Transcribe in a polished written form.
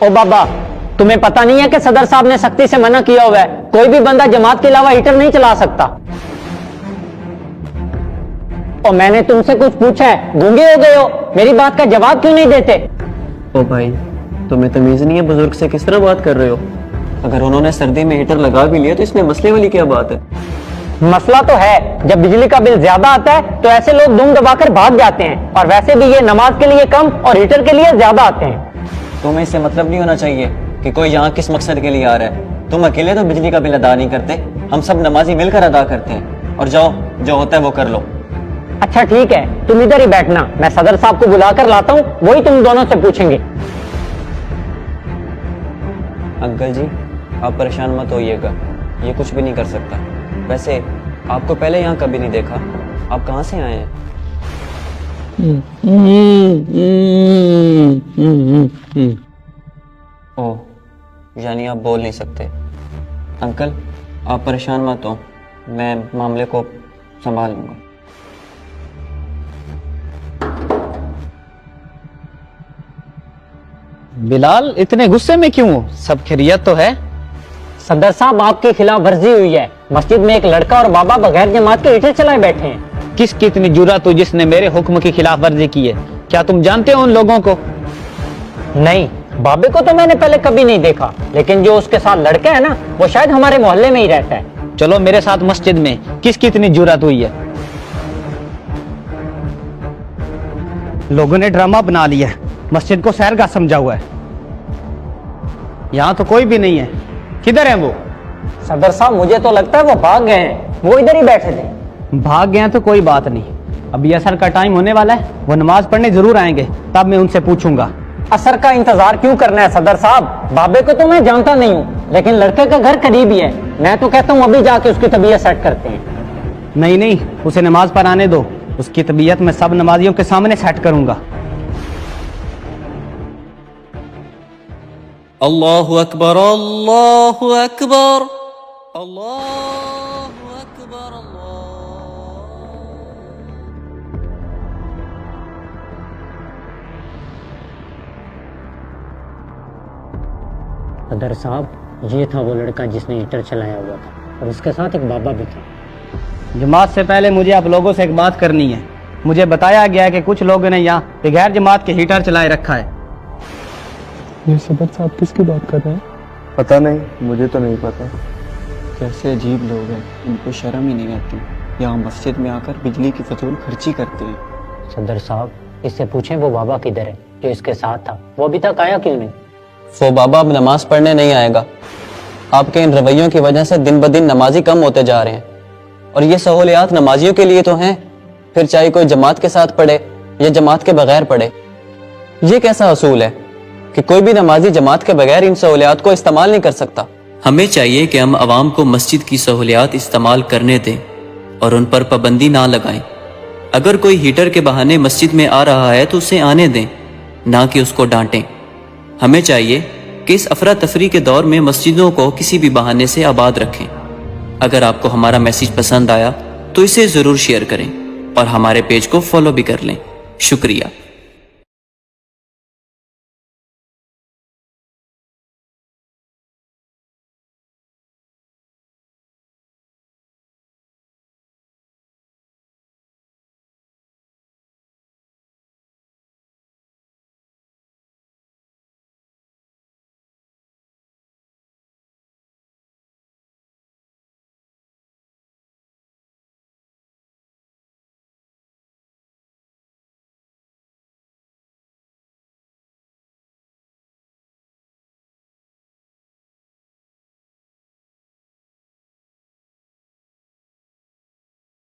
او بابا تمہیں پتہ نہیں ہے کہ صدر صاحب نے سختی سے منع کیا ہوا ہے، کوئی بھی بندہ جماعت کے علاوہ ہیٹر نہیں چلا سکتا۔ اور میں نے تم سے کچھ پوچھا ہے، گونگے ہو گئے ہو، میری بات کا جواب کیوں نہیں دیتے؟ او بھائی تمہیں تمیز نہیں ہے بزرگ سے کس طرح بات کر رہے ہو؟ اگر انہوں نے سردی میں ہیٹر لگا بھی لیا تو اس میں مسئلے والی کیا بات ہے؟ مسئلہ تو ہے، جب بجلی کا بل زیادہ آتا ہے تو ایسے لوگ دم دبا کر بھاگ جاتے ہیں، اور ویسے بھی یہ نماز کے لیے کم اور ہیٹر کے لیے زیادہ آتے ہیں۔ تمہیں اس سے مطلب نہیں ہونا چاہیے کہ کوئی یہاں کس مقصد کے لیے آ رہا ہے۔ تم اکیلے تو بجلی کا بل ادا نہیں کرتے، ہم سب نمازی مل کر ادا کرتے ہیں۔ اور جاؤ جو ہوتا ہے وہ کر لو۔ اچھا ٹھیک ہے، تم ادھر ہی بیٹھنا، میں صدر صاحب کو بلا کر لاتا ہوں، وہی تم دونوں سے پوچھیں گے۔ انکل جی آپ پریشان مت ہوئیے گا، یہ کچھ بھی نہیں کر سکتا۔ ویسے آپ کو پہلے یہاں کبھی نہیں دیکھا، آپ کہاں سے آئے ہیں؟ او یعنی آپ بول نہیں سکتے۔ انکل آپ پریشان مت ہو، میں معاملے کو سنبھال لوں گا۔ بلال اتنے غصے میں کیوں ہو؟ سب خیریت تو ہے؟ صدر صاحب آپ کی خلاف ورزی ہوئی ہے، مسجد میں ایک لڑکا اور بابا بغیر جماعت کے ہیٹر چلائے بیٹھے ہیں۔ کس کی اتنی جرأت ہوئی جس نے میرے حکم کی خلاف ورزی کی ہے؟ کیا تم جانتے ہو ان لوگوں کو؟ نہیں، بابے کو تو میں نے پہلے کبھی نہیں دیکھا، لیکن جو اس کے ساتھ لڑکا ہے نا وہ شاید ہمارے محلے میں ہی رہتا ہے۔ چلو میرے ساتھ مسجد میں، کس کی اتنی جرأت ہوئی ہے؟ لوگوں نے ڈرامہ بنا لیا ہے، مسجد کو سحرگاہ سمجھا ہوا ہے۔ یہاں تو کوئی بھی نہیں ہے، کدھر ہیں وہ؟ صدر صاحب مجھے تو لگتا ہے وہ بھاگ گئے ہیں، وہ ادھر ہی بیٹھے تھے۔ بھاگ گئے ہیں تو کوئی بات نہیں، ابھی عصر کا ٹائم ہونے والا ہے، وہ نماز پڑھنے ضرور آئیں گے، تب میں ان سے پوچھوں گا۔ عصر کا انتظار کیوں کرنا ہے صدر صاحب؟ بابے کو تو میں جانتا نہیں ہوں، لیکن لڑکے کا گھر قریب ہی ہے، میں تو کہتا ہوں ابھی جا کے اس کی طبیعت سیٹ کرتے ہیں۔ نہیں نہیں، اسے نماز پر آنے دو، اس کی طبیعت میں سب نمازیوں کے سامنے سیٹ کروں گا۔ اللہ اکبر اللہ اکبر اللہ اکبر صدر صاحب یہ تھا وہ لڑکا جس نے ہیٹر چلایا ہوا تھا، اور اس کے ساتھ ایک بابا بھی تھا۔ جماعت سے پہلے مجھے آپ لوگوں سے ایک بات کرنی ہے۔ مجھے بتایا گیا ہے کہ کچھ لوگوں نے یہاں بغیر جماعت کے ہیٹر چلائے رکھا ہے۔ یہ صدر صاحب کس کی بات کر رہے ہیں؟ پتہ نہیں، مجھے تو نہیں پتہ۔ کیسے عجیب لوگ ہیں، ان کو شرم ہی نہیں آتی، یہاں مسجد میں آ کر بجلی کی فضول خرچی کرتے ہیں۔ صدر صاحب اس سے پوچھیں وہ بابا کدھر ہے جو اس کے ساتھ تھا، وہ ابھی تک آیا کیوں نہیں؟ وہ بابا اب نماز پڑھنے نہیں آئے گا، آپ کے ان رویوں کی وجہ سے دن بدن نمازی کم ہوتے جا رہے ہیں، اور یہ سہولیات نمازیوں کے لیے تو ہیں، پھر چاہے کوئی جماعت کے ساتھ پڑھے یا جماعت کے بغیر پڑھے۔ یہ کیسا اصول ہے کہ کوئی بھی نمازی جماعت کے بغیر ان سہولیات کو استعمال نہیں کر سکتا؟ ہمیں چاہیے کہ ہم عوام کو مسجد کی سہولیات استعمال کرنے دیں اور ان پر پابندی نہ لگائیں۔ اگر کوئی ہیٹر کے بہانے مسجد میں آ رہا ہے تو اسے آنے دیں، نہ کہ اس کو ڈانٹیں۔ ہمیں چاہیے کہ اس افراتفری کے دور میں مسجدوں کو کسی بھی بہانے سے آباد رکھیں۔ اگر آپ کو ہمارا میسیج پسند آیا تو اسے ضرور شیئر کریں اور ہمارے پیج کو فالو بھی کر لیں۔ شکریہ۔